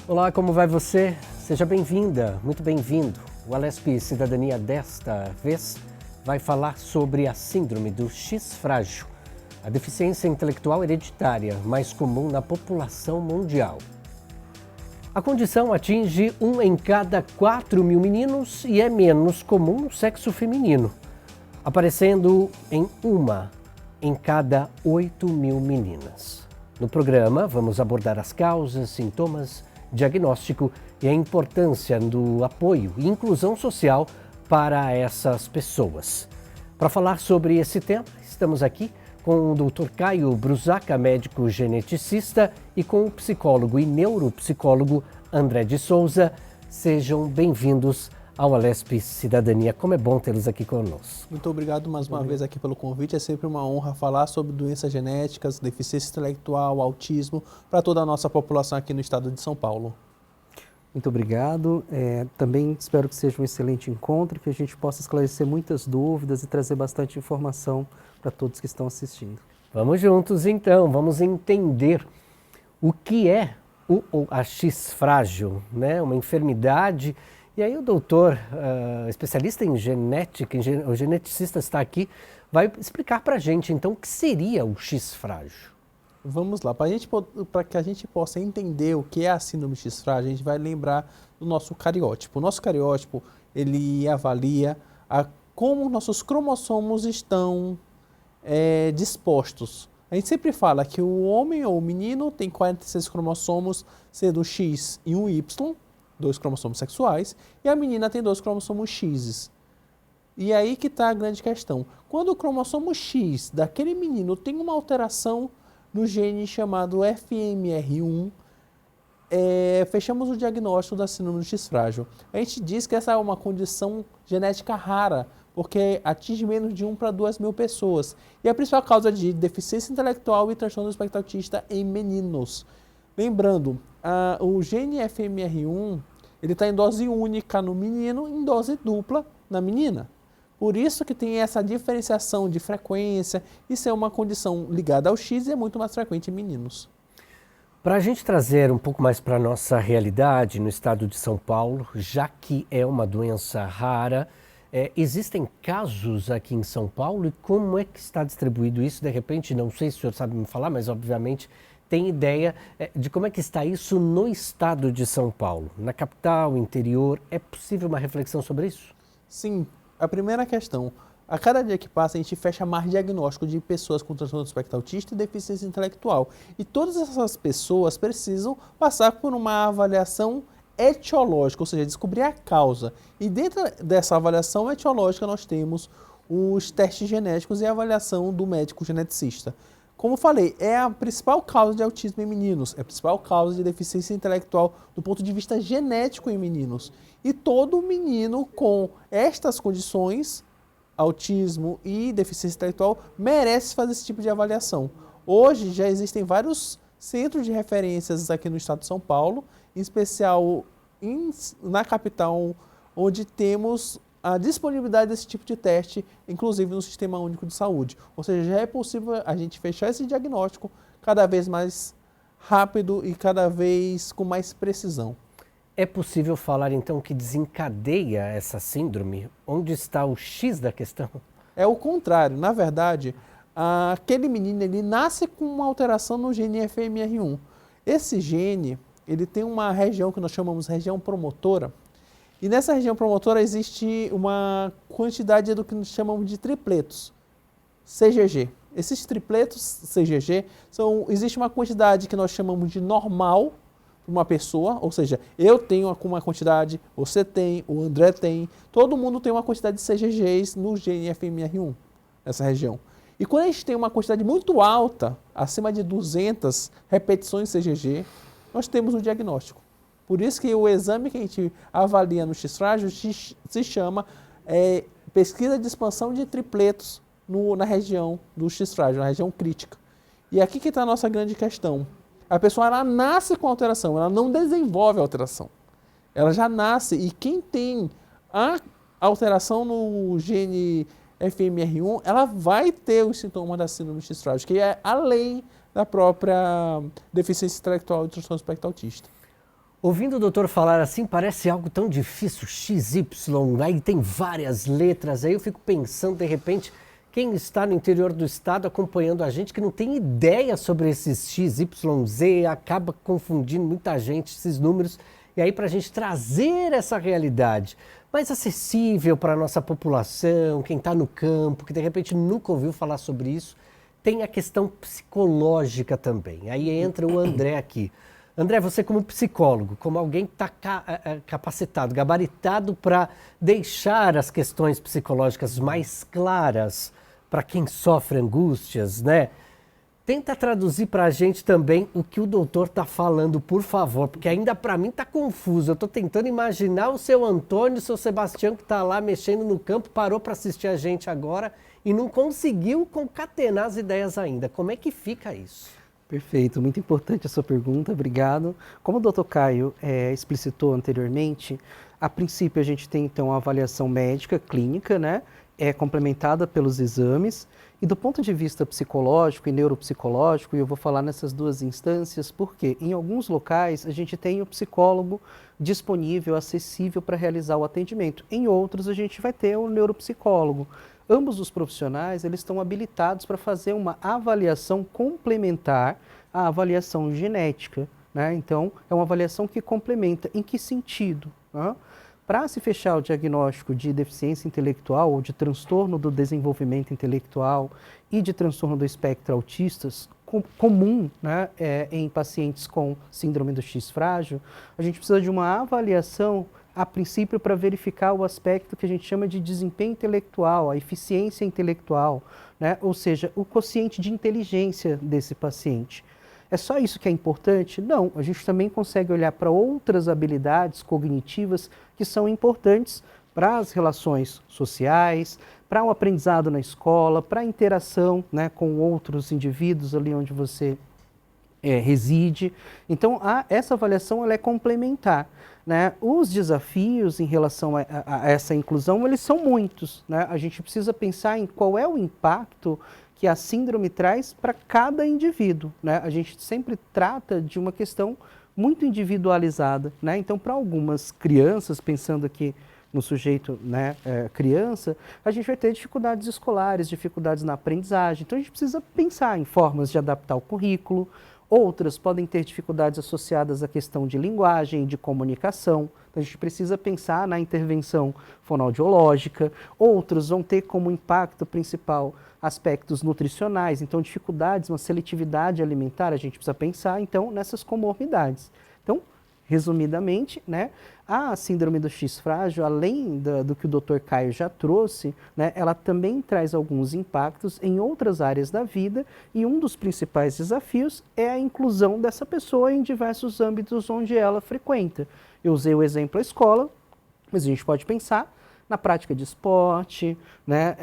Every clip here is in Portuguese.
Olá, como vai você? Seja bem-vinda, muito bem-vindo. O Alesp Cidadania desta vez vai falar sobre a síndrome do X frágil, a deficiência intelectual hereditária mais comum na população mundial. A condição atinge 1 em cada 4 mil meninos e é menos comum no sexo feminino, aparecendo em 1 em cada 8 mil meninas. No programa, vamos abordar as causas, sintomas, diagnóstico e a importância do apoio e inclusão social para essas pessoas. Para falar sobre esse tema, estamos aqui com o Dr. Caio Brusaca, médico geneticista, e com o psicólogo e neuropsicólogo André de Souza. Sejam bem-vindos ao Alesp Cidadania. Como é bom tê-los aqui conosco. Muito obrigado mais uma vez aqui pelo convite. É sempre uma honra falar sobre doenças genéticas, deficiência intelectual, autismo, para toda a nossa população aqui no estado de São Paulo. Muito obrigado. Também espero que seja um excelente encontro, que a gente possa esclarecer muitas dúvidas e trazer bastante informação para todos que estão assistindo. Vamos juntos então, vamos entender o que é a X frágil, né? Uma enfermidade. E aí o doutor, especialista em genética, o geneticista está aqui, vai explicar para a gente então o que seria o X frágil. Vamos lá, para que a gente possa entender o que é a síndrome X frágil, a gente vai lembrar do nosso cariótipo. O nosso cariótipo, ele avalia como nossos cromossomos estão dispostos. A gente sempre fala que o homem ou o menino tem 46 cromossomos, sendo X e um Y, 2 cromossomos sexuais, e a menina tem 2 cromossomos X. E aí que está a grande questão. Quando o cromossomo X daquele menino tem uma alteração no gene chamado FMR1, fechamos o diagnóstico da síndrome do X frágil. A gente diz que essa é uma condição genética rara, porque atinge menos de 1 para 2 mil pessoas. E a principal causa de deficiência intelectual e transtorno do espectro autista em meninos. Lembrando, o gene FMR1 ele está em dose única no menino e em dose dupla na menina. Por isso que tem essa diferenciação de frequência. Isso é uma condição ligada ao X e é muito mais frequente em meninos. Para a gente trazer um pouco mais para a nossa realidade no estado de São Paulo, já que é uma doença rara, existem casos aqui em São Paulo e como é que está distribuído isso? De repente, não sei se o senhor sabe me falar, mas obviamente tem ideia de como é que está isso no estado de São Paulo, na capital, interior. É possível uma reflexão sobre isso? Sim, a primeira questão. A cada dia que passa, a gente fecha mais diagnóstico de pessoas com transtorno do espectro autista e deficiência intelectual. E todas essas pessoas precisam passar por uma avaliação etiológica, ou seja, descobrir a causa. E dentro dessa avaliação etiológica, nós temos os testes genéticos e a avaliação do médico geneticista. Como falei, é a principal causa de autismo em meninos, é a principal causa de deficiência intelectual do ponto de vista genético em meninos. E todo menino com estas condições, autismo e deficiência intelectual, merece fazer esse tipo de avaliação. Hoje já existem vários centros de referências aqui no estado de São Paulo, em especial na capital, onde temos a disponibilidade desse tipo de teste, inclusive no Sistema Único de Saúde. Ou seja, já é possível a gente fechar esse diagnóstico cada vez mais rápido e cada vez com mais precisão. É possível falar então que desencadeia essa síndrome? Onde está o X da questão? É o contrário. Na verdade, aquele menino ele nasce com uma alteração no gene FMR1. Esse gene ele tem uma região que nós chamamos de região promotora. E nessa região promotora existe uma quantidade do que nós chamamos de tripletos, CGG. Esses tripletos CGG, existe uma quantidade que nós chamamos de normal para uma pessoa, ou seja, eu tenho uma quantidade, você tem, o André tem, todo mundo tem uma quantidade de CGGs no gene FMR1, nessa região. E quando a gente tem uma quantidade muito alta, acima de 200 repetições CGG, nós temos um diagnóstico. Por isso que o exame que a gente avalia no X frágil se chama pesquisa de expansão de tripletos na região do X frágil, na região crítica. E aqui que está a nossa grande questão. A pessoa ela nasce com alteração, ela não desenvolve a alteração. Ela já nasce e quem tem a alteração no gene FMR1, ela vai ter os sintomas da síndrome X frágil, que é além da própria deficiência intelectual e transtorno do espectro autista. Ouvindo o doutor falar assim, parece algo tão difícil, XY, aí tem várias letras, aí eu fico pensando, de repente, quem está no interior do estado acompanhando a gente, que não tem ideia sobre esses XYZ, acaba confundindo muita gente, esses números, e aí para a gente trazer essa realidade mais acessível para a nossa população, quem está no campo, que de repente nunca ouviu falar sobre isso, tem a questão psicológica também. Aí entra o André aqui. André, você como psicólogo, como alguém que está capacitado, gabaritado para deixar as questões psicológicas mais claras para quem sofre angústias, né? Tenta traduzir para a gente também o que o doutor está falando, por favor, porque ainda para mim está confuso. Eu estou tentando imaginar o seu Antônio, o seu Sebastião que está lá mexendo no campo, parou para assistir a gente agora e não conseguiu concatenar as ideias ainda. Como é que fica isso? Perfeito, muito importante a sua pergunta, obrigado. Como o Dr. Caio explicitou anteriormente, a princípio a gente tem então a avaliação médica, clínica, né? É complementada pelos exames, e do ponto de vista psicológico e neuropsicológico, e eu vou falar nessas duas instâncias, porque em alguns locais a gente tem o psicólogo disponível, acessível para realizar o atendimento, em outros a gente vai ter o neuropsicólogo. Ambos os profissionais, eles estão habilitados para fazer uma avaliação complementar à avaliação genética, né? Então, é uma avaliação que complementa. Em que sentido? Né? Para se fechar o diagnóstico de deficiência intelectual ou de transtorno do desenvolvimento intelectual e de transtorno do espectro autistas, comum, né, em pacientes com síndrome do X frágil, a gente precisa de uma avaliação a princípio para verificar o aspecto que a gente chama de desempenho intelectual, a eficiência intelectual, né? Ou seja, o quociente de inteligência desse paciente. É só isso que é importante? Não, a gente também consegue olhar para outras habilidades cognitivas que são importantes para as relações sociais, para o aprendizado na escola, para a interação, né, com outros indivíduos ali onde você reside. Então, essa avaliação ela é complementar. Né? Os desafios em relação a essa inclusão, eles são muitos. Né? A gente precisa pensar em qual é o impacto que a síndrome traz para cada indivíduo. Né? A gente sempre trata de uma questão muito individualizada. Né? Então, para algumas crianças, pensando aqui no sujeito, né, criança, a gente vai ter dificuldades escolares, dificuldades na aprendizagem. Então, a gente precisa pensar em formas de adaptar o currículo. Outras podem ter dificuldades associadas à questão de linguagem, de comunicação. Então, a gente precisa pensar na intervenção fonoaudiológica. Outros vão ter como impacto principal aspectos nutricionais. Então, dificuldades, uma seletividade alimentar, a gente precisa pensar, então, nessas comorbidades. Então, resumidamente, né, a síndrome do X frágil, além do que o Dr. Caio já trouxe, né, ela também traz alguns impactos em outras áreas da vida, e um dos principais desafios é a inclusão dessa pessoa em diversos âmbitos onde ela frequenta. Eu usei o exemplo da escola, mas a gente pode pensar na prática de esporte, né,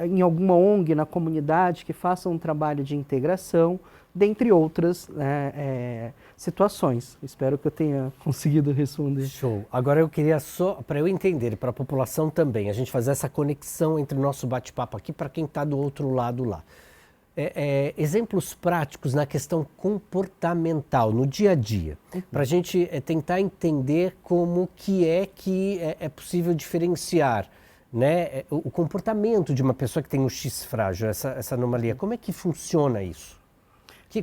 em alguma ONG na comunidade que faça um trabalho de integração, dentre outras situações. Espero que eu tenha conseguido responder. Show. Agora eu queria só, para eu entender e para a população também, a gente fazer essa conexão entre o nosso bate-papo aqui para quem está do outro lado lá. Exemplos práticos na questão comportamental, no dia a dia, para a gente tentar entender como que é possível diferenciar, né, o comportamento de uma pessoa que tem o X frágil, essa anomalia. Como é que funciona isso?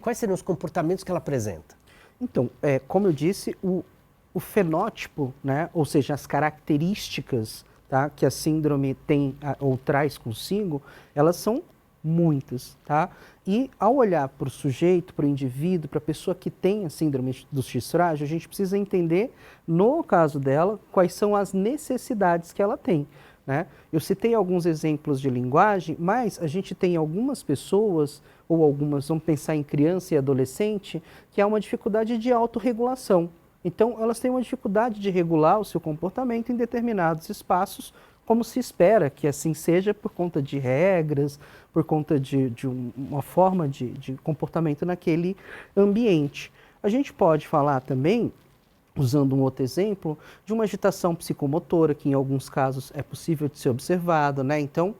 Quais seriam os comportamentos que ela apresenta? Então, como eu disse, o fenótipo, né, ou seja, as características, tá, que a síndrome tem ou traz consigo, elas são muitas, tá? E ao olhar para o sujeito, para o indivíduo, para a pessoa que tem a síndrome do X frágil, a gente precisa entender, no caso dela, quais são as necessidades que ela tem. Né? Eu citei alguns exemplos de linguagem, mas a gente tem algumas pessoas, ou algumas, vamos pensar em criança e adolescente, que há uma dificuldade de autorregulação. Então, elas têm uma dificuldade de regular o seu comportamento em determinados espaços, como se espera que assim seja por conta de regras, por conta de uma forma de comportamento naquele ambiente. A gente pode falar também, usando um outro exemplo, de uma agitação psicomotora, que em alguns casos é possível de ser observada, né? Então,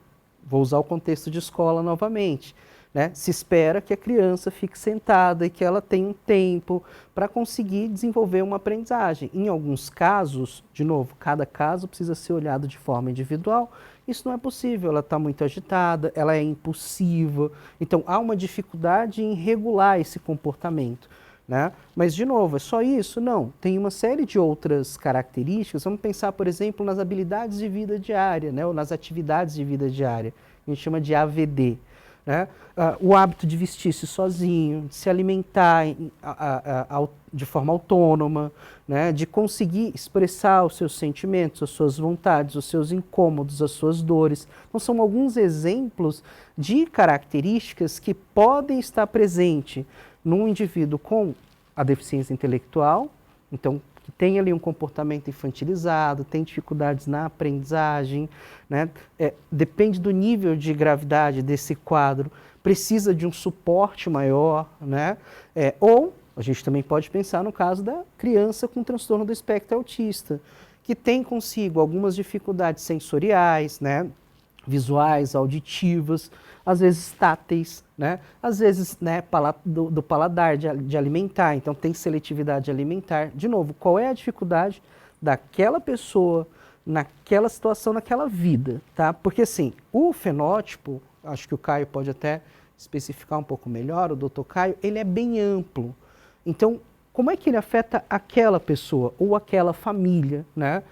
vou usar o contexto de escola novamente. né? Se espera que a criança fique sentada e que ela tenha um tempo para conseguir desenvolver uma aprendizagem. Em alguns casos, de novo, cada caso precisa ser olhado de forma individual. Isso não é possível, ela está muito agitada, ela é impulsiva, então há uma dificuldade em regular esse comportamento, né? Mas, de novo, é só isso? Não, tem uma série de outras características. Vamos pensar, por exemplo, nas habilidades de vida diária, né? Ou nas atividades de vida diária, a gente chama de AVD. Né? O hábito de vestir-se sozinho, de se alimentar de forma autônoma, né? De conseguir expressar os seus sentimentos, as suas vontades, os seus incômodos, as suas dores. Então, são alguns exemplos de características que podem estar presentes num indivíduo com a deficiência intelectual, então, que tem ali um comportamento infantilizado, tem dificuldades na aprendizagem, né? Depende do nível de gravidade desse quadro, precisa de um suporte maior, né? Ou a gente também pode pensar no caso da criança com transtorno do espectro autista, que tem consigo algumas dificuldades sensoriais, né? Visuais, auditivas, às vezes táteis, né? Às vezes, né, do paladar, de alimentar, então tem seletividade alimentar. De novo, qual é a dificuldade daquela pessoa naquela situação, naquela vida, tá? Porque assim, o fenótipo, acho que o Caio pode até especificar um pouco melhor, o doutor Caio, ele é bem amplo. Então, como é que ele afeta aquela pessoa ou aquela família, né?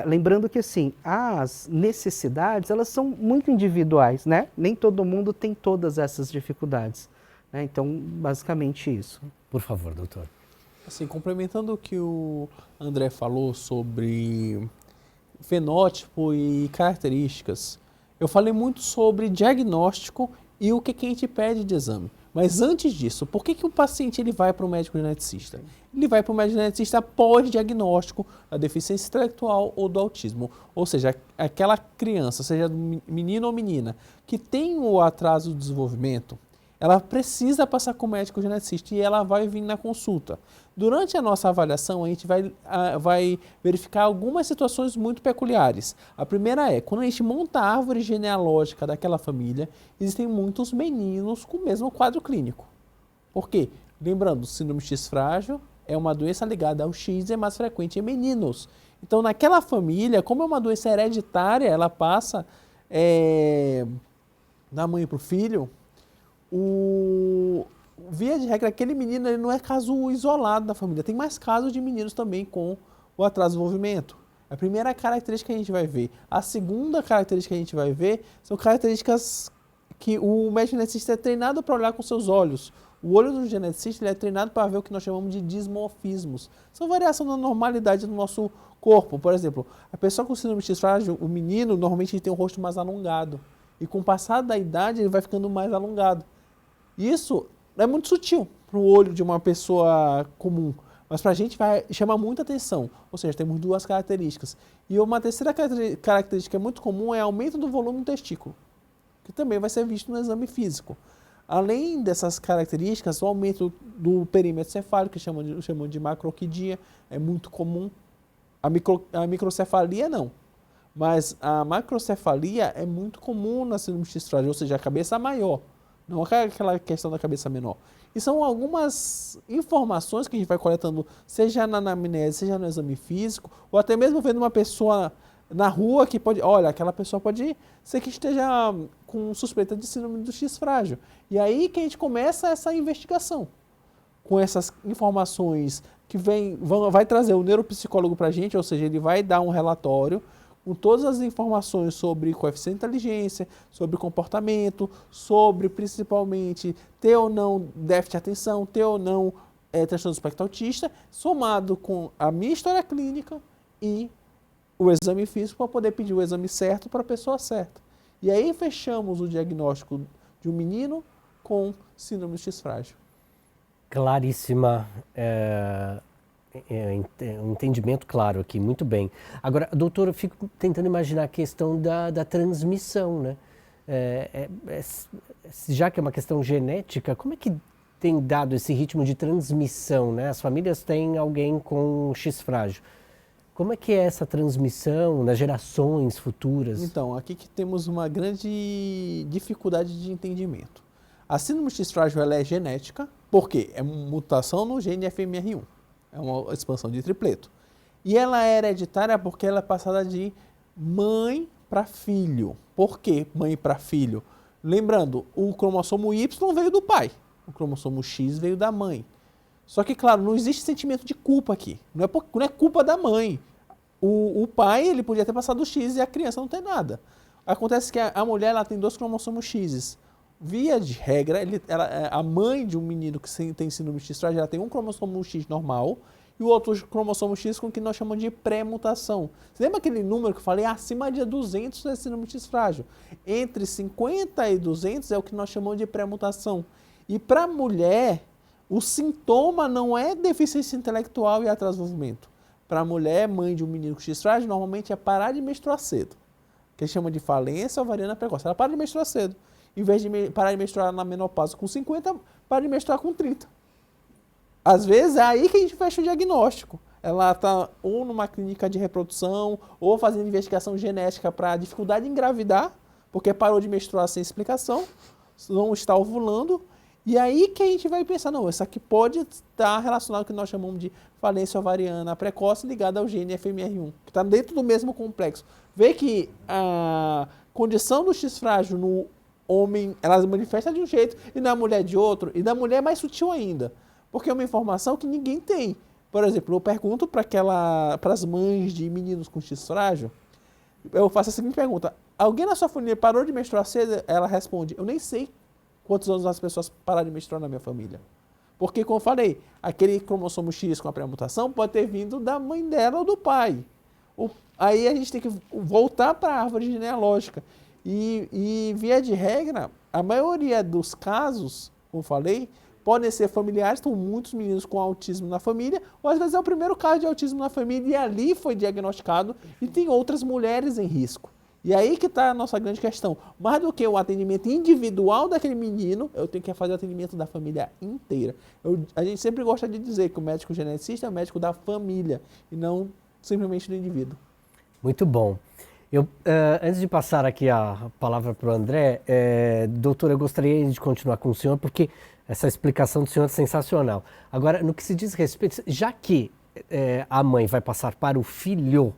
Lembrando que, assim, as necessidades, elas são muito individuais, né? Nem todo mundo tem todas essas dificuldades, né? Então, basicamente isso. Por favor, doutor. Assim, complementando o que o André falou sobre fenótipo e características, eu falei muito sobre diagnóstico e o que a gente pede de exame. Mas antes disso, por que o paciente ele vai para o médico geneticista? Ele vai para o médico geneticista após diagnóstico da deficiência intelectual ou do autismo. Ou seja, aquela criança, seja menino ou menina, que tem o atraso do desenvolvimento, ela precisa passar com o médico geneticista e ela vai vir na consulta. Durante a nossa avaliação, a gente vai verificar algumas situações muito peculiares. A primeira é, quando a gente monta a árvore genealógica daquela família, existem muitos meninos com o mesmo quadro clínico. Por quê? Lembrando, o síndrome X frágil é uma doença ligada ao X e é mais frequente em meninos. Então, naquela família, como é uma doença hereditária, ela passa da mãe para o filho. Via de regra, aquele menino ele não é caso isolado da família. Tem mais casos de meninos também com o atraso de desenvolvimento. A primeira característica que a gente vai ver. A segunda característica que a gente vai ver são características que o médico geneticista é treinado para olhar com seus olhos. O olho do geneticista ele é treinado para ver o que nós chamamos de dismorfismos. São variações da normalidade do nosso corpo. Por exemplo, a pessoa com síndrome X frágil, o menino, normalmente ele tem um rosto mais alongado. E com o passar da idade, ele vai ficando mais alongado. Isso é muito sutil para o olho de uma pessoa comum, mas para a gente vai chamar muita atenção. Ou seja, temos duas características. E uma terceira característica que é muito comum é aumento do volume do testículo, que também vai ser visto no exame físico. Além dessas características, o aumento do perímetro cefálico, que chamam de macroquidia, é muito comum. A microcefalia não. Mas a macrocefalia é muito comum na síndrome X frágil, ou seja, a cabeça maior. Não aquela questão da cabeça menor. E são algumas informações que a gente vai coletando, seja na anamnese, seja no exame físico, ou até mesmo vendo uma pessoa na rua que pode... Olha, aquela pessoa pode ser que esteja com suspeita de síndrome do X frágil. E aí que a gente começa essa investigação. Com essas informações que vai trazer o neuropsicólogo para a gente, ou seja, ele vai dar um relatório com todas as informações sobre coeficiente de inteligência, sobre comportamento, sobre principalmente ter ou não déficit de atenção, ter ou não transtorno do espectro autista, somado com a minha história clínica e o exame físico para poder pedir o exame certo para a pessoa certa. E aí fechamos o diagnóstico de um menino com síndrome X frágil. Claríssima. Um entendimento claro aqui, muito bem. Agora, doutor, eu fico tentando imaginar a questão da transmissão, né? Já que é uma questão genética, como é que tem dado esse ritmo de transmissão, né? As famílias têm alguém com X frágil. Como é que é essa transmissão nas gerações futuras? Então, aqui que temos uma grande dificuldade de entendimento. A síndrome X frágil ela é genética, por quê? É mutação no gene FMR1, é uma expansão de tripleto. E ela é hereditária porque ela é passada de mãe para filho. Por que mãe para filho? Lembrando, o cromossomo Y veio do pai, o cromossomo X veio da mãe. Só que, claro, não existe sentimento de culpa aqui, não é culpa da mãe. O pai ele podia ter passado o X e a criança não tem nada. Acontece que a mulher ela tem 2 cromossomos X. Via de regra, a mãe de um menino que tem síndrome X frágil, ela tem um cromossomo X normal e o outro cromossomo X com o que nós chamamos de pré-mutação. Você lembra aquele número que eu falei? Acima de 200 é síndrome X frágil. Entre 50 e 200 é o que nós chamamos de pré-mutação. E para a mulher, o sintoma não é deficiência intelectual e atraso do desenvolvimento. Para a mulher, mãe de um menino com X frágil, normalmente é parar de menstruar cedo, que chama de falência ovariana precoce. Ela para de menstruar cedo. Em vez de parar de menstruar na menopausa com 50, para de menstruar com 30. Às vezes é aí que a gente fecha o diagnóstico. Ela está ou numa clínica de reprodução, ou fazendo investigação genética para dificuldade de engravidar, porque parou de menstruar sem explicação, não está ovulando. E aí que a gente vai pensar, não, isso aqui pode estar relacionado com o que nós chamamos de falência ovariana precoce ligada ao gene FMR1, que está dentro do mesmo complexo. Vê que a condição do X frágil no homem, ela se manifesta de um jeito e na mulher de outro, e na mulher é mais sutil ainda, porque é uma informação que ninguém tem. Por exemplo, eu pergunto para as mães de meninos com X frágil, eu faço a seguinte pergunta: alguém na sua família parou de menstruar cedo? Ela responde: eu nem sei quantos anos as pessoas pararam de menstruar na minha família. Porque, como eu falei, aquele cromossomo X com a pré-mutação pode ter vindo da mãe dela ou do pai. Aí a gente tem que voltar para a árvore genealógica. E, via de regra, a maioria dos casos, como eu falei, podem ser familiares, estão muitos meninos com autismo na família, ou às vezes é o primeiro caso de autismo na família e ali foi diagnosticado e tem outras mulheres em risco. E aí que está a nossa grande questão. Mais do que o atendimento individual daquele menino, eu tenho que fazer o atendimento da família inteira. A gente sempre gosta de dizer que o médico geneticista é o médico da família e não simplesmente do indivíduo. Muito bom. Antes de passar aqui a palavra para o André, doutor, eu gostaria de continuar com o senhor, porque essa explicação do senhor é sensacional. Agora, no que se diz respeito, já que a mãe vai passar para o filho,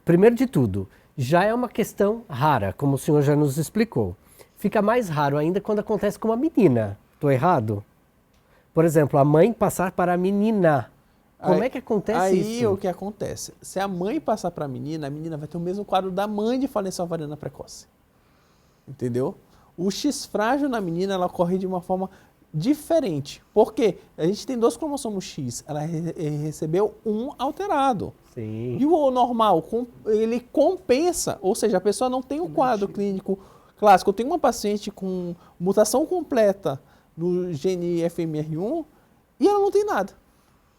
primeiro de tudo, já é uma questão rara, como o senhor já nos explicou. Fica mais raro ainda quando acontece com uma menina. Estou errado? Por exemplo, a mãe passar para a menina. Como é que acontece isso? Aí o que acontece? Se a mãe passar para a menina vai ter o mesmo quadro da mãe de falência ovariana precoce. Entendeu? O X frágil na menina ela ocorre de uma forma diferente. Por quê? A gente tem 2 cromossomos X, ela recebeu um alterado. Sim. E o normal, ele compensa, ou seja, a pessoa não tem um quadro clínico clássico. Eu tenho uma paciente com mutação completa no gene FMR1 e ela não tem nada.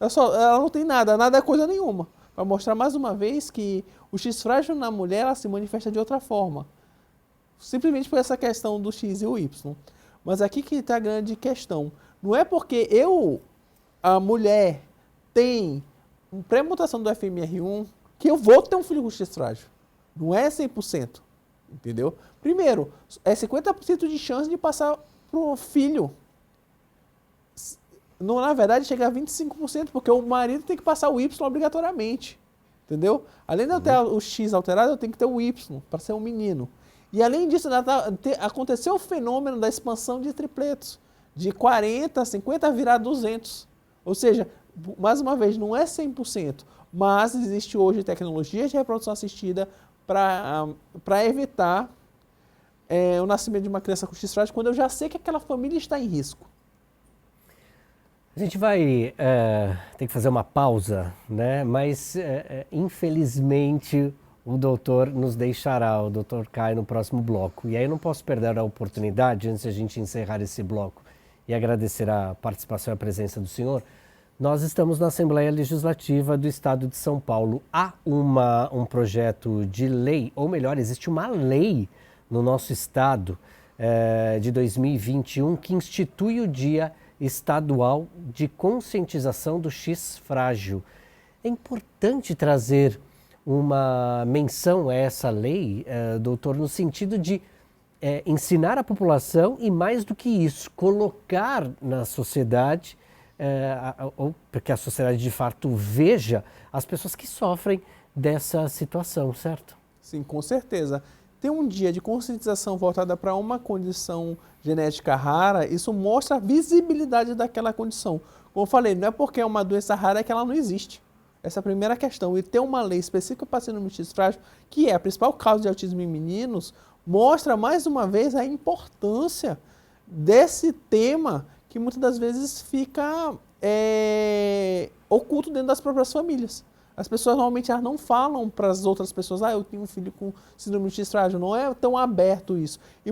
Ela não tem nada é coisa nenhuma. Para mostrar mais uma vez que o X frágil na mulher ela se manifesta de outra forma. Simplesmente por essa questão do X e o Y. Mas aqui que está a grande questão. Não é porque a mulher, tem uma pré-mutação do FMR1 que eu vou ter um filho com X frágil. Não é 100%. Entendeu? Primeiro, é 50% de chance de passar para o filho. Na verdade, chega a 25%, porque o marido tem que passar o Y obrigatoriamente. Entendeu? Além de eu ter o X alterado, eu tenho que ter o Y para ser um menino. E além disso, aconteceu o fenômeno da expansão de tripletos. De 40, 50 virar 200. Ou seja, mais uma vez, não é 100%. Mas existe hoje tecnologia de reprodução assistida para evitar o nascimento de uma criança com X frágil quando eu já sei que aquela família está em risco. A gente vai ter que fazer uma pausa, né? Mas infelizmente o doutor nos deixará, o doutor Caio, no próximo bloco. E aí eu não posso perder a oportunidade, antes de a gente encerrar esse bloco e agradecer a participação e a presença do senhor. Nós estamos na Assembleia Legislativa do Estado de São Paulo. Há um projeto de lei, ou melhor, existe uma lei no nosso estado de 2021 que institui o Dia Estadual de Conscientização do X Frágil. É importante trazer uma menção a essa lei, doutor, no sentido de ensinar a população e, mais do que isso, colocar na sociedade, ou para que a sociedade de fato veja as pessoas que sofrem dessa situação, certo? Sim, com certeza. Ter um dia de conscientização voltada para uma condição genética rara, isso mostra a visibilidade daquela condição. Como eu falei, não é porque é uma doença rara que ela não existe. Essa é a primeira questão. E ter uma lei específica para síndrome de X frágil, que é a principal causa de autismo em meninos, mostra mais uma vez a importância desse tema que muitas das vezes fica oculto dentro das próprias famílias. As pessoas normalmente não falam para as outras pessoas, eu tenho um filho com síndrome de X frágil, não é tão aberto isso. E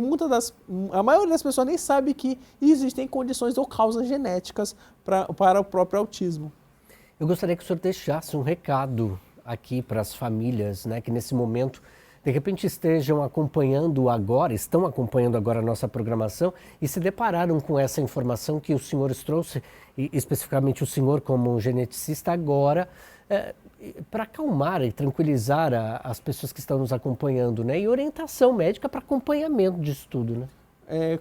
a maioria das pessoas nem sabe que existem condições ou causas genéticas para o próprio autismo. Eu gostaria que o senhor deixasse um recado aqui para as famílias, né, que nesse momento, de repente estão acompanhando agora a nossa programação e se depararam com essa informação que os senhores trouxe, e especificamente o senhor como geneticista agora, para acalmar e tranquilizar as pessoas que estão nos acompanhando, né? E orientação médica para acompanhamento disso tudo, né?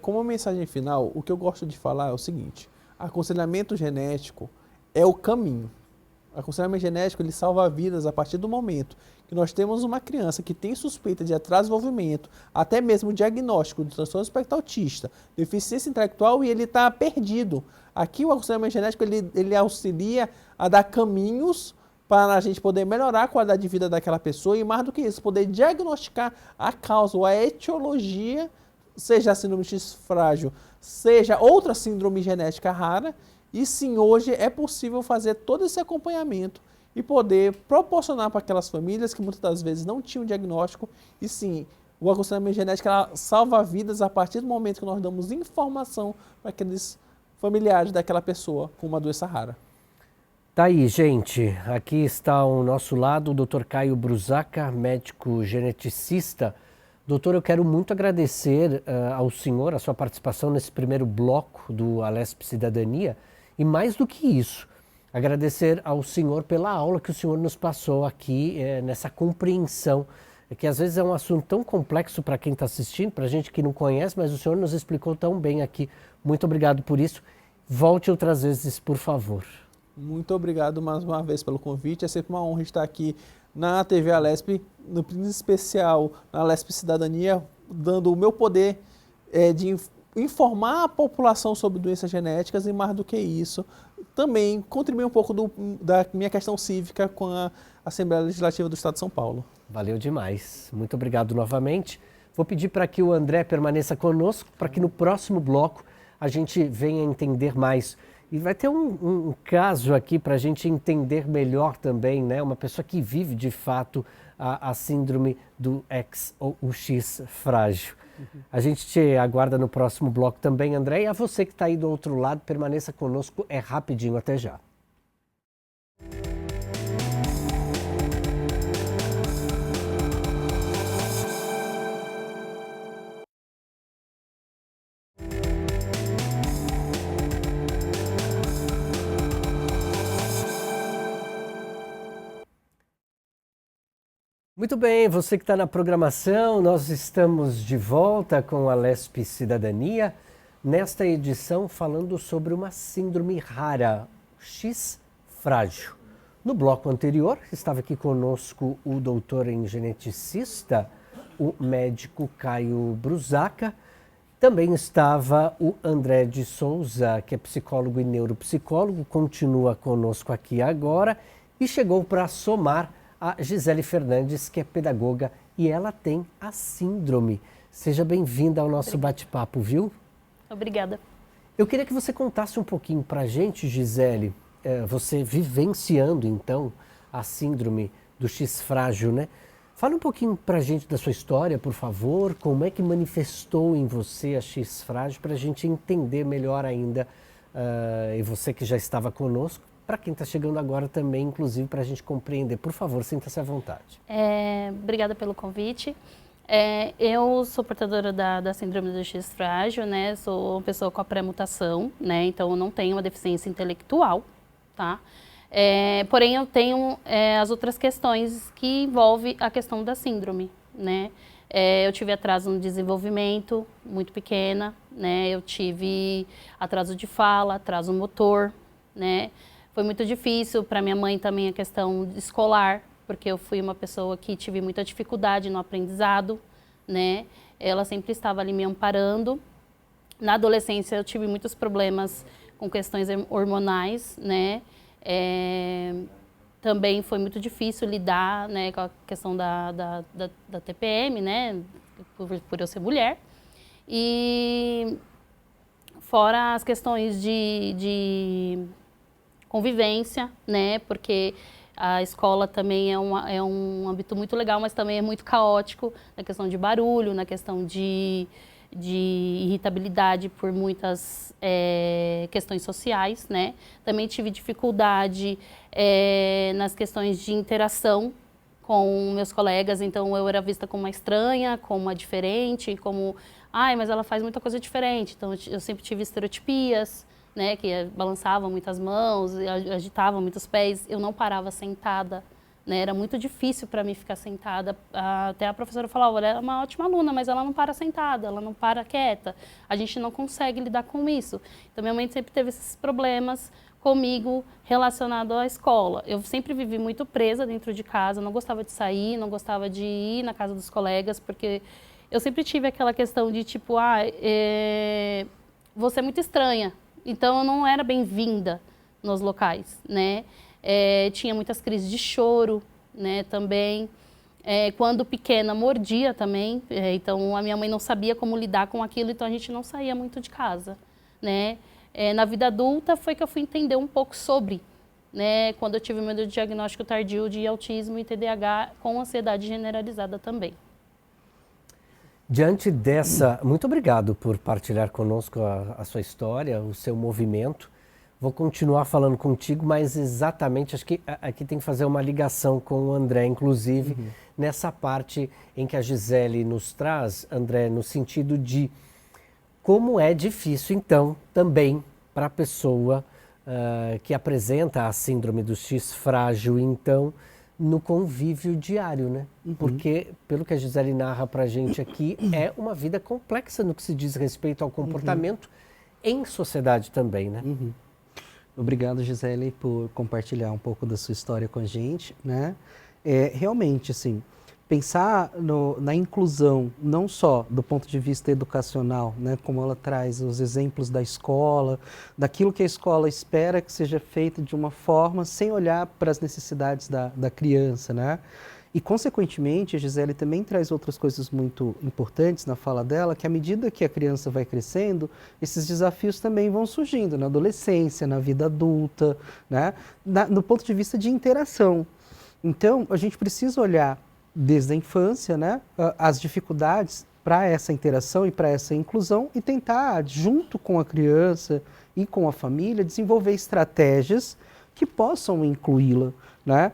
Como mensagem final, o que eu gosto de falar é o seguinte: aconselhamento genético é o caminho. O aconselhamento genético ele salva vidas a partir do momento que nós temos uma criança que tem suspeita de atraso de desenvolvimento, até mesmo diagnóstico de transtorno espectro autista, deficiência intelectual e ele está perdido. Aqui o aconselhamento genético ele auxilia a dar caminhos para a gente poder melhorar a qualidade de vida daquela pessoa e, mais do que isso, poder diagnosticar a causa ou a etiologia, seja a síndrome X frágil, seja outra síndrome genética rara. E sim, hoje é possível fazer todo esse acompanhamento e poder proporcionar para aquelas famílias que muitas das vezes não tinham diagnóstico. E sim, o aconselhamento genético ela salva vidas a partir do momento que nós damos informação para aqueles familiares daquela pessoa com uma doença rara. Tá aí, gente. Aqui está ao nosso lado o Dr. Caio Brusaca, médico geneticista. Doutor, eu quero muito agradecer ao senhor a sua participação nesse primeiro bloco do Alesp Cidadania e, mais do que isso, agradecer ao senhor pela aula que o senhor nos passou aqui nessa compreensão, que às vezes é um assunto tão complexo para quem está assistindo, para a gente que não conhece, mas o senhor nos explicou tão bem aqui. Muito obrigado por isso. Volte outras vezes, por favor. Muito obrigado mais uma vez pelo convite. É sempre uma honra estar aqui na TV Alesp, no especial na Alesp Cidadania, dando o meu poder de informar a população sobre doenças genéticas e, mais do que isso, também contribuir um pouco da minha questão cívica com a Assembleia Legislativa do Estado de São Paulo. Valeu demais. Muito obrigado novamente. Vou pedir para que o André permaneça conosco, para que no próximo bloco a gente venha entender mais. E vai ter um caso aqui para a gente entender melhor também, né? Uma pessoa que vive de fato a síndrome do X ou o X frágil. A gente te aguarda no próximo bloco também, André. E a você que está aí do outro lado, permaneça conosco, é rapidinho, até já. Muito bem, você que está na programação, nós estamos de volta com a Alesp Cidadania, nesta edição falando sobre uma síndrome rara, X frágil. No bloco anterior, estava aqui conosco o doutor em geneticista, o médico Caio Brusaca, também estava o André de Souza, que é psicólogo e neuropsicólogo, continua conosco aqui agora e chegou para somar a Gisele Fernandes, que é pedagoga, e ela tem a síndrome. Seja bem-vinda ao nosso bate-papo, viu? Obrigada. Eu queria que você contasse um pouquinho para a gente, Gisele, você vivenciando, então, a síndrome do X frágil, né? Fala um pouquinho para a gente da sua história, por favor, como é que manifestou em você a X frágil, para a gente entender melhor ainda, e você que já estava conosco, para quem está chegando agora também, inclusive, para a gente compreender. Por favor, sinta-se à vontade. Obrigada pelo convite. Eu sou portadora da síndrome do X frágil, né? Sou uma pessoa com a pré-mutação, né? Então eu não tenho uma deficiência intelectual, tá? Porém eu tenho as outras questões que envolvem a questão da síndrome, né? Eu tive atraso no desenvolvimento, muito pequena, né? Eu tive atraso de fala, atraso motor, né? Foi muito difícil para minha mãe também a questão escolar, porque eu fui uma pessoa que tive muita dificuldade no aprendizado, né? Ela sempre estava ali me amparando. Na adolescência eu tive muitos problemas com questões hormonais, né? Também foi muito difícil lidar, né, com a questão da TPM, né, por eu ser mulher. E fora as questões de convivência, né, porque a escola também é um âmbito muito legal, mas também é muito caótico na questão de barulho, na questão de irritabilidade por muitas questões sociais, né? Também tive dificuldade nas questões de interação com meus colegas, então eu era vista como uma estranha, como uma diferente, como, mas ela faz muita coisa diferente. Então eu sempre tive estereotipias, né? Que balançavam muitas mãos, agitavam muitos pés, eu não parava sentada. Né, era muito difícil para mim ficar sentada. Até a professora falava, olha, ela é uma ótima aluna, mas ela não para sentada, ela não para quieta. A gente não consegue lidar com isso. Então, minha mãe sempre teve esses problemas comigo relacionados à escola. Eu sempre vivi muito presa dentro de casa, não gostava de sair, não gostava de ir na casa dos colegas, porque eu sempre tive aquela questão de tipo, você é muito estranha. Então, eu não era bem-vinda nos locais, né? Tinha muitas crises de choro, né, também. Quando pequena, mordia também. Então, a minha mãe não sabia como lidar com aquilo, então a gente não saía muito de casa, né. Na vida adulta foi que eu fui entender um pouco sobre, né, quando eu tive o meu diagnóstico tardio de autismo e TDAH com ansiedade generalizada também. Diante dessa, muito obrigado por partilhar conosco a sua história, o seu movimento. Vou continuar falando contigo, mas exatamente, acho que aqui tem que fazer uma ligação com o André, inclusive, nessa parte em que a Gisele nos traz, André, no sentido de como é difícil, então, também para a pessoa que apresenta a síndrome do X frágil, então, no convívio diário, né? Porque, pelo que a Gisele narra para a gente aqui, é uma vida complexa no que se diz respeito ao comportamento em sociedade também, né? Obrigado, Gisele, por compartilhar um pouco da sua história com a gente, né? Realmente, assim, pensar na inclusão, não só do ponto de vista educacional, né? Como ela traz os exemplos da escola, daquilo que a escola espera que seja feito de uma forma sem olhar para as necessidades da criança, né? E, consequentemente, a Gisele também traz outras coisas muito importantes na fala dela, que à medida que a criança vai crescendo, esses desafios também vão surgindo na adolescência, na vida adulta, né? No ponto de vista de interação. Então, a gente precisa olhar desde a infância, né, as dificuldades para essa interação e para essa inclusão e tentar, junto com a criança e com a família, desenvolver estratégias que possam incluí-la, né?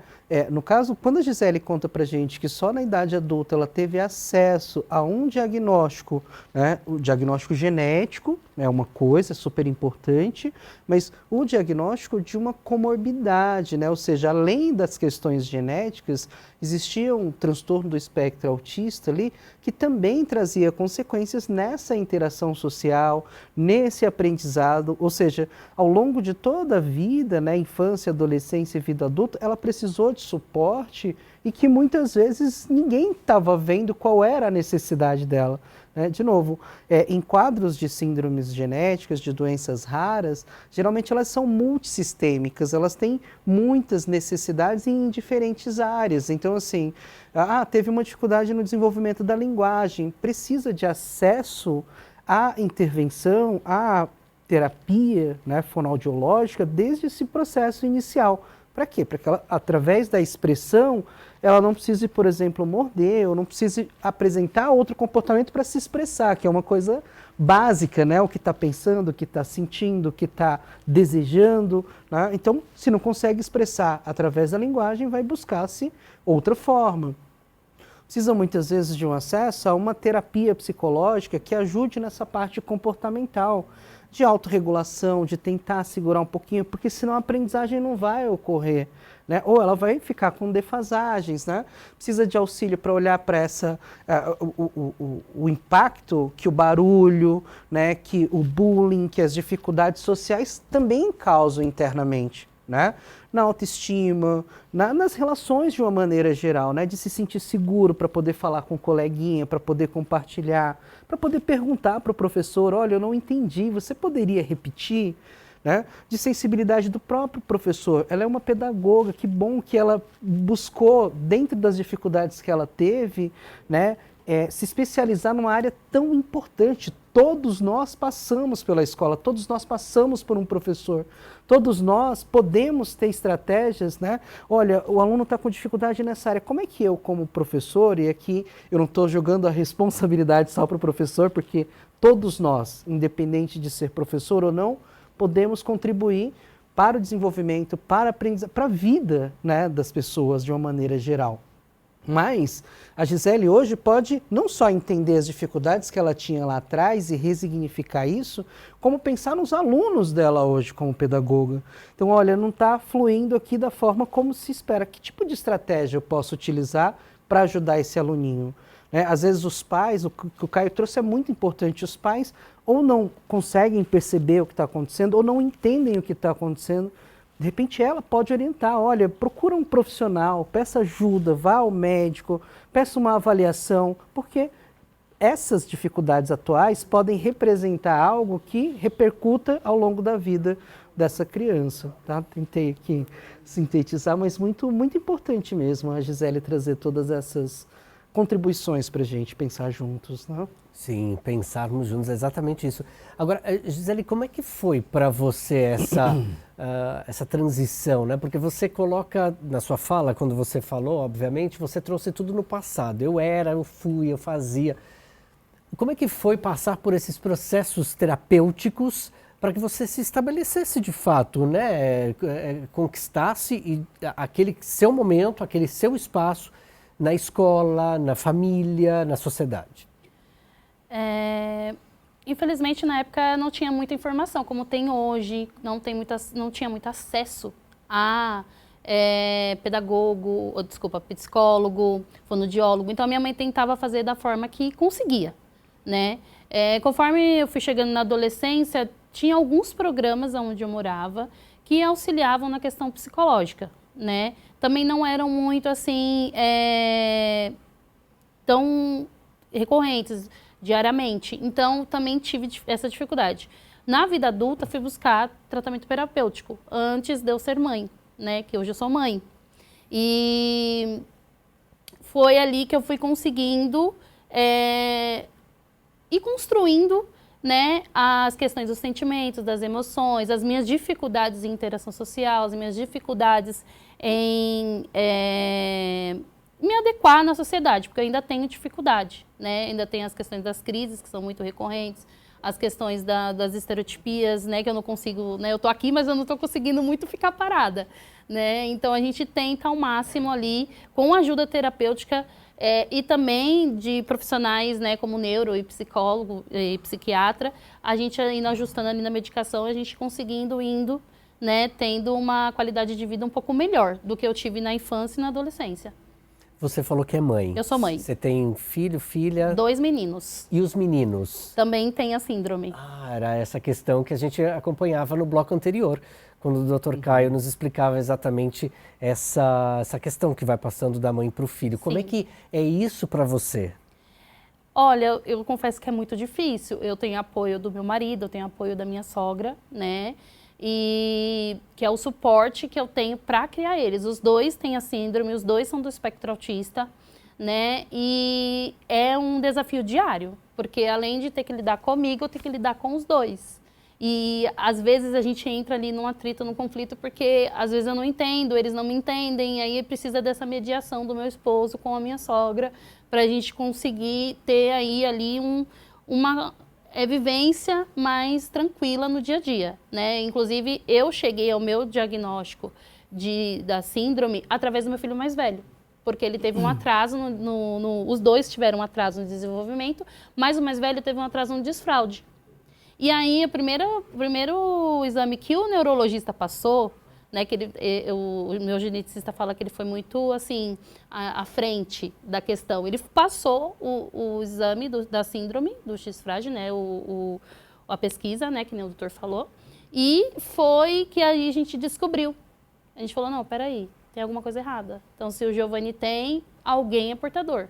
No caso, quando a Gisele conta para a gente que só na idade adulta ela teve acesso a um diagnóstico, né? O diagnóstico genético é uma coisa super importante, mas o diagnóstico de uma comorbidade, né? Ou seja, além das questões genéticas, existia um transtorno do espectro autista ali que também trazia consequências nessa interação social, nesse aprendizado, ou seja, ao longo de toda a vida, né, infância, adolescência e vida adulta, ela precisou de suporte e que muitas vezes ninguém estava vendo qual era a necessidade dela. De novo, em quadros de síndromes genéticas, de doenças raras, geralmente elas são multissistêmicas, elas têm muitas necessidades em diferentes áreas. Então, assim, teve uma dificuldade no desenvolvimento da linguagem, precisa de acesso à intervenção, à terapia, né, fonoaudiológica desde esse processo inicial. Para quê? Para que ela, através da expressão, ela não precise, por exemplo, morder, ou não precise apresentar outro comportamento para se expressar, que é uma coisa básica, né? O que está pensando, o que está sentindo, o que está desejando, né? Então, se não consegue expressar através da linguagem, vai buscar-se outra forma. Precisa muitas vezes de um acesso a uma terapia psicológica que ajude nessa parte comportamental, de autorregulação, de tentar segurar um pouquinho, porque senão a aprendizagem não vai ocorrer, né? Ou ela vai ficar com defasagens, né? Precisa de auxílio para olhar para o impacto que o barulho, né? Que o bullying, que as dificuldades sociais também causam internamente, né? Na autoestima, nas relações de uma maneira geral, né? De se sentir seguro para poder falar com o coleguinha, para poder compartilhar, para poder perguntar para o professor, olha, eu não entendi, você poderia repetir? Né? De sensibilidade do próprio professor. Ela é uma pedagoga, que bom que ela buscou, dentro das dificuldades que ela teve, né, se especializar numa área tão importante. Todos nós passamos pela escola, todos nós passamos por um professor, todos nós podemos ter estratégias, né? Olha, o aluno está com dificuldade nessa área, como é que eu, como professor, e aqui eu não estou jogando a responsabilidade só para o professor, porque todos nós, independente de ser professor ou não, podemos contribuir para o desenvolvimento, para a vida, né, das pessoas de uma maneira geral. Mas a Gisele hoje pode não só entender as dificuldades que ela tinha lá atrás e resignificar isso, como pensar nos alunos dela hoje como pedagoga. Então, olha, não está fluindo aqui da forma como se espera. Que tipo de estratégia eu posso utilizar para ajudar esse aluninho? Né? Às vezes os pais, o que o Caio trouxe é muito importante, os pais ou não conseguem perceber o que está acontecendo, ou não entendem o que está acontecendo. De repente ela pode orientar, olha, procura um profissional, peça ajuda, vá ao médico, peça uma avaliação, porque essas dificuldades atuais podem representar algo que repercuta ao longo da vida dessa criança. Tá? Tentei aqui sintetizar, mas muito, muito importante mesmo a Gisele trazer todas essas contribuições para a gente pensar juntos, né? Sim, pensarmos juntos, é exatamente isso. Agora, Gisele, como é que foi para você essa transição, né? Porque você coloca, na sua fala, quando você falou, obviamente, você trouxe tudo no passado. Eu era, eu fui, eu fazia. Como é que foi passar por esses processos terapêuticos para que você se estabelecesse de fato, né? Conquistasse aquele seu momento, aquele seu espaço na escola, na família, na sociedade? Infelizmente, na época não tinha muita informação, como tem hoje, não tinha muito acesso a psicólogo, fonoaudiólogo. Então, a minha mãe tentava fazer da forma que conseguia, né? Conforme eu fui chegando na adolescência, tinha alguns programas onde eu morava que auxiliavam na questão psicológica, né? Também não eram muito, assim, tão recorrentes diariamente. Então, também tive essa dificuldade. Na vida adulta, fui buscar tratamento terapêutico antes de eu ser mãe, né? Que hoje eu sou mãe. E foi ali que eu fui conseguindo ir construindo, né, as questões dos sentimentos, das emoções, as minhas dificuldades em interação social, as minhas dificuldades em me adequar na sociedade, porque eu ainda tenho dificuldade, né? Ainda tem as questões das crises, que são muito recorrentes, as questões das estereotipias, né? Que eu não consigo, né? Eu tô aqui, mas eu não tô conseguindo muito ficar parada, né? Então, a gente tenta ao máximo ali, com ajuda terapêutica e também de profissionais, né? Como neuro e psicólogo e psiquiatra, a gente indo ajustando ali na medicação, a gente conseguindo, né? Tendo uma qualidade de vida um pouco melhor do que eu tive na infância e na adolescência. Você falou que é mãe. Eu sou mãe. Você tem filho, filha? 2 meninos. E os meninos? Também tem a síndrome. Era essa questão que a gente acompanhava no bloco anterior, quando o Dr. Caio nos explicava exatamente essa questão que vai passando da mãe para o filho. Sim. Como é que é isso para você? Olha, eu confesso que é muito difícil. Eu tenho apoio do meu marido, eu tenho apoio da minha sogra, né? E que é o suporte que eu tenho para criar eles. Os dois têm a síndrome, os dois são do espectro autista, né? E é um desafio diário, porque além de ter que lidar comigo, eu tenho que lidar com os dois. E às vezes a gente entra ali num atrito, num conflito, porque às vezes eu não entendo, eles não me entendem, aí precisa dessa mediação do meu esposo com a minha sogra, para a gente conseguir ter aí ali uma vivência mais tranquila no dia a dia, né? Inclusive, eu cheguei ao meu diagnóstico da síndrome através do meu filho mais velho, porque ele teve um atraso, os dois tiveram um atraso no desenvolvimento, mas o mais velho teve um atraso no desfraude. E aí, o primeiro exame que o neurologista passou, né, que o meu geneticista fala que ele foi muito, assim, à frente da questão. Ele passou o exame da síndrome do X frágil, né, a pesquisa, né, que nem o doutor falou, e foi que aí a gente descobriu. A gente falou, não, peraí, tem alguma coisa errada. Então, se o Giovanni tem, alguém é portador.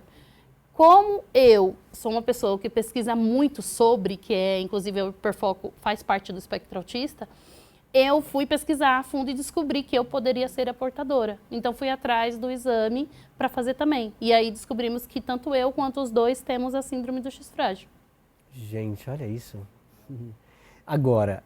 Como eu sou uma pessoa que pesquisa muito sobre, que é, inclusive, o hiperfoco faz parte do espectro autista, eu fui pesquisar a fundo e descobri que eu poderia ser a portadora. Então, fui atrás do exame para fazer também. E aí descobrimos que tanto eu quanto os dois temos a síndrome do X frágil. Gente, olha isso. Agora,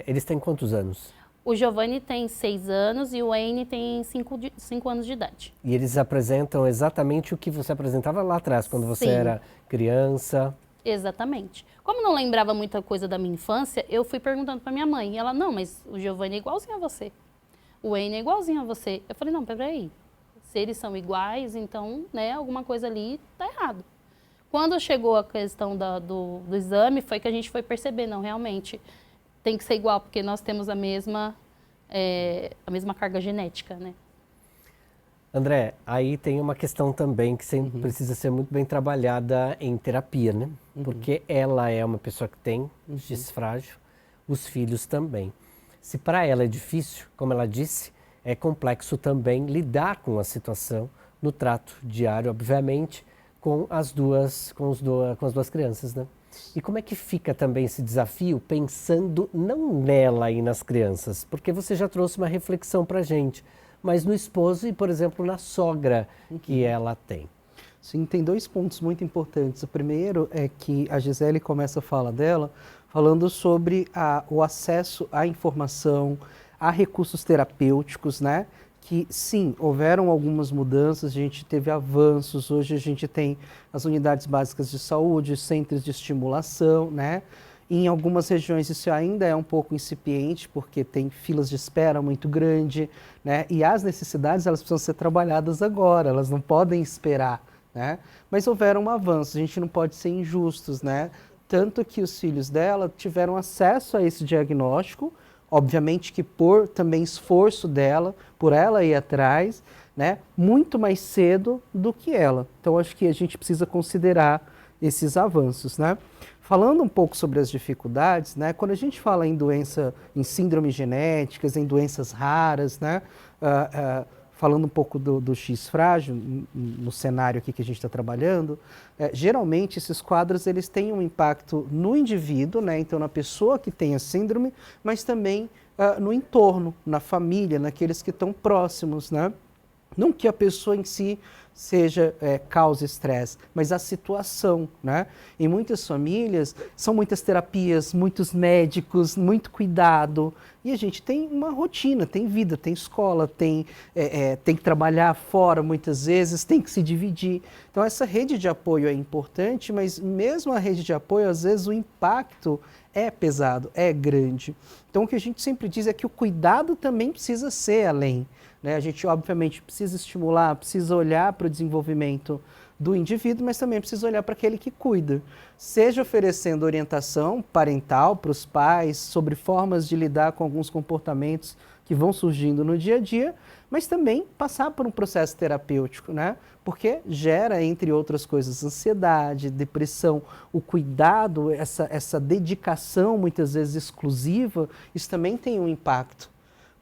eles têm quantos anos? O Giovanni tem 6 anos e o Wayne tem 5 anos de idade. E eles apresentam exatamente o que você apresentava lá atrás, quando você Sim. era criança? Exatamente. Como não lembrava muita coisa da minha infância, eu fui perguntando para minha mãe. E ela, não, mas o Giovanni é igualzinho a você. O Wayne é igualzinho a você. Eu falei, não, peraí. Se eles são iguais, então, né, alguma coisa ali tá errado. Quando chegou a questão do exame, foi que a gente foi perceber, não, realmente, tem que ser igual, porque nós temos a mesma carga genética, né? André, aí tem uma questão também que sempre precisa ser muito bem trabalhada em terapia, né? Porque ela é uma pessoa que tem X frágil, os filhos também. Se para ela é difícil, como ela disse, é complexo também lidar com a situação no trato diário, obviamente, com as duas crianças, né? E como é que fica também esse desafio pensando não nela e nas crianças? Porque você já trouxe uma reflexão para a gente, mas no esposo e, por exemplo, na sogra que ela tem. Sim, tem 2 pontos muito importantes. O primeiro é que a Gisele começa a fala dela falando sobre o acesso à informação, a recursos terapêuticos, né? Que sim, houveram algumas mudanças, a gente teve avanços, hoje a gente tem as unidades básicas de saúde, centros de estimulação, né? Em algumas regiões isso ainda é um pouco incipiente, porque tem filas de espera muito grande, né? E as necessidades, elas precisam ser trabalhadas agora, elas não podem esperar, né? Mas houveram um avanço, a gente não pode ser injustos, né? Tanto que os filhos dela tiveram acesso a esse diagnóstico, obviamente que por também esforço dela, por ela ir atrás, né? Muito mais cedo do que ela. Então, acho que a gente precisa considerar esses avanços, né? Falando um pouco sobre as dificuldades, né? Quando a gente fala em em síndromes genéticas, em doenças raras, né? Falando um pouco do X frágil, no cenário aqui que a gente está trabalhando, geralmente esses quadros eles têm um impacto no indivíduo, né? Então na pessoa que tem a síndrome, mas também no entorno, na família, naqueles que estão próximos, né? Não que a pessoa em si seja causa estresse, mas a situação, né? Em muitas famílias, são muitas terapias, muitos médicos, muito cuidado, e a gente tem uma rotina, tem vida, tem escola, tem que trabalhar fora muitas vezes, tem que se dividir. Então essa rede de apoio é importante, mas mesmo a rede de apoio, às vezes o impacto é pesado, é grande. Então o que a gente sempre diz é que o cuidado também precisa ser além. Né? A gente, obviamente, precisa estimular, precisa olhar para o desenvolvimento do indivíduo, mas também precisa olhar para aquele que cuida. Seja oferecendo orientação parental para os pais sobre formas de lidar com alguns comportamentos que vão surgindo no dia a dia, mas também passar por um processo terapêutico, né? Porque gera, entre outras coisas, ansiedade, depressão, o cuidado, essa dedicação, muitas vezes exclusiva, isso também tem um impacto.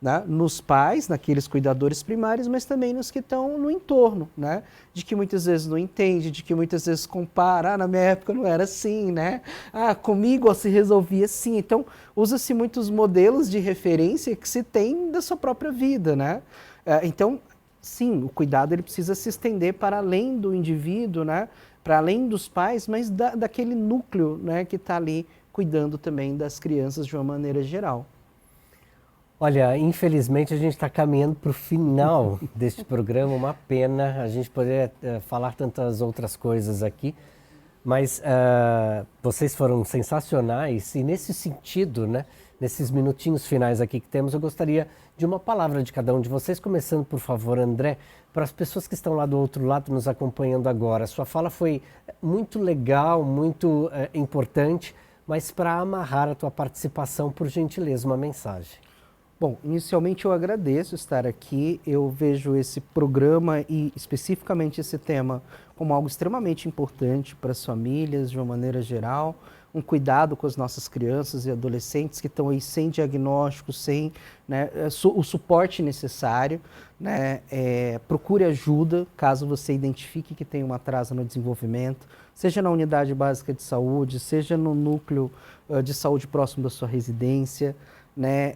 Né? Nos pais, naqueles cuidadores primários, mas também nos que estão no entorno, né? De que muitas vezes não entende, de que muitas vezes compara, na minha época não era assim, né? Comigo se resolvia assim. Então, usa-se muitos modelos de referência que se tem da sua própria vida, né? Então, sim, o cuidado ele precisa se estender para além do indivíduo, né? Para além dos pais, mas daquele núcleo, né? Que está ali cuidando também das crianças de uma maneira geral. Olha, infelizmente a gente está caminhando para o final deste programa, uma pena, a gente poderia falar tantas outras coisas aqui, mas vocês foram sensacionais e nesse sentido, né, nesses minutinhos finais aqui que temos, eu gostaria de uma palavra de cada um de vocês, começando por favor, André, para as pessoas que estão lá do outro lado nos acompanhando agora. Sua fala foi muito legal, muito importante, mas para amarrar a tua participação, por gentileza, uma mensagem. Bom, inicialmente eu agradeço estar aqui. Eu vejo esse programa e especificamente esse tema como algo extremamente importante para as famílias, de uma maneira geral. Um cuidado com as nossas crianças e adolescentes que estão aí sem diagnóstico, sem, né, o suporte necessário, né? Procure ajuda caso você identifique que tem um atraso no desenvolvimento, seja na unidade básica de saúde, seja no núcleo de saúde próximo da sua residência, né?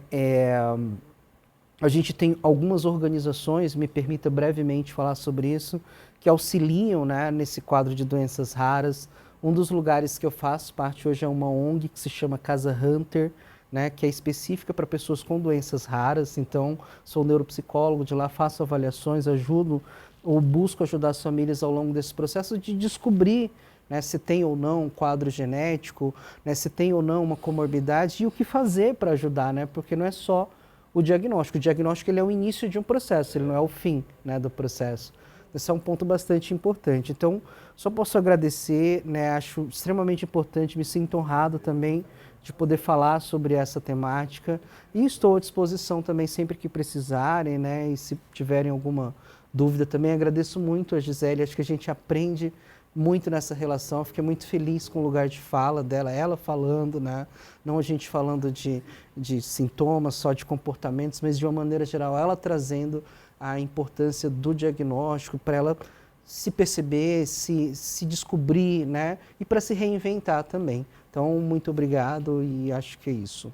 A gente tem algumas organizações, me permita brevemente falar sobre isso, que auxiliam, né, nesse quadro de doenças raras. Um dos lugares que eu faço parte hoje é uma ONG que se chama Casa Hunter, né, que é específica para pessoas com doenças raras. Então, sou neuropsicólogo de lá, faço avaliações, ajudo ou busco ajudar as famílias ao longo desse processo de descobrir, né, se tem ou não um quadro genético, né, se tem ou não uma comorbidade e o que fazer para ajudar, né, porque não é só o diagnóstico. O diagnóstico ele é o início de um processo, ele não é o fim, né, do processo. Esse é um ponto bastante importante. Então, só posso agradecer, né, acho extremamente importante, me sinto honrado também de poder falar sobre essa temática e estou à disposição também sempre que precisarem, né, e se tiverem alguma dúvida também, agradeço muito a Gisele, acho que a gente aprende muito nessa relação, eu fiquei muito feliz com o lugar de fala dela, ela falando, né? Não a gente falando de sintomas, só de comportamentos, mas de uma maneira geral, ela trazendo a importância do diagnóstico para ela se perceber, se descobrir, né? E para se reinventar também. Então, muito obrigado e acho que é isso.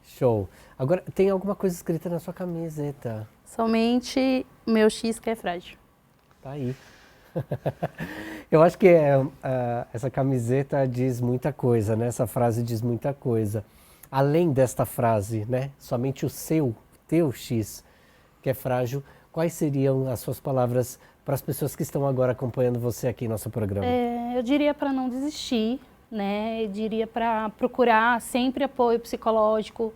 Show. Agora, tem alguma coisa escrita na sua camiseta? Somente meu X que é frágil. Tá aí. Eu acho que essa camiseta diz muita coisa, né? Essa frase diz muita coisa. Além desta frase, né? Somente o teu X, que é frágil, quais seriam as suas palavras para as pessoas que estão agora acompanhando você aqui em nosso programa? Eu diria para não desistir, né? Eu diria para procurar sempre apoio psicológico,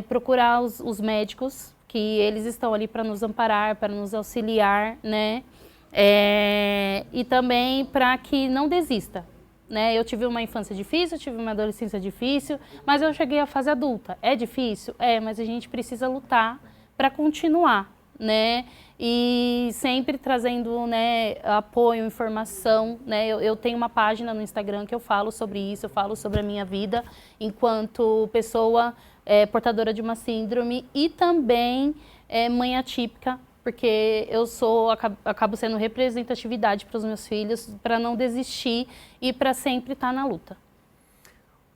procurar os médicos, que eles estão ali para nos amparar, para nos auxiliar, né? E também para que não desista, né? Eu tive uma infância difícil, tive uma adolescência difícil, mas eu cheguei à fase adulta. É difícil? Mas a gente precisa lutar para continuar, né? E sempre trazendo, né, apoio, informação, né? Eu tenho uma página no Instagram que eu falo sobre isso, eu falo sobre a minha vida enquanto pessoa portadora de uma síndrome e também mãe atípica, porque eu acabo sendo representatividade para os meus filhos, para não desistir e para sempre estar na luta.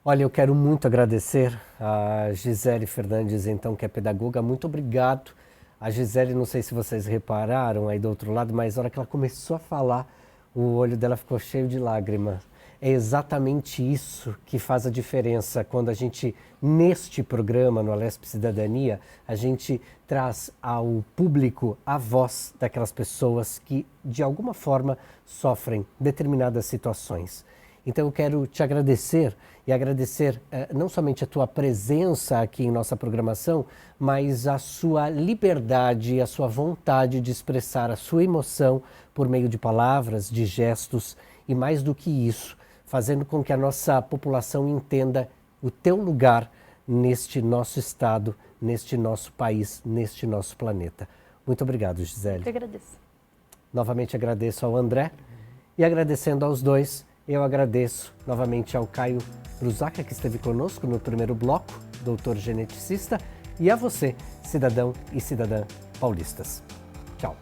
Olha, eu quero muito agradecer a Gisele Fernandes, então, que é pedagoga. Muito obrigado. A Gisele, não sei se vocês repararam aí do outro lado, mas na hora que ela começou a falar, o olho dela ficou cheio de lágrimas. É exatamente isso que faz a diferença quando a gente, neste programa, no Alesp Cidadania, a gente traz ao público a voz daquelas pessoas que, de alguma forma, sofrem determinadas situações. Então eu quero te agradecer e agradecer não somente a tua presença aqui em nossa programação, mas a sua liberdade, a sua vontade de expressar a sua emoção por meio de palavras, de gestos e mais do que isso, fazendo com que a nossa população entenda o teu lugar neste nosso estado, neste nosso país, neste nosso planeta. Muito obrigado, Gisele. Eu agradeço. Novamente agradeço ao André e agradecendo aos dois, eu agradeço novamente ao Caio Brusaca, que esteve conosco no primeiro bloco, doutor geneticista, e a você, cidadão e cidadã paulistas. Tchau.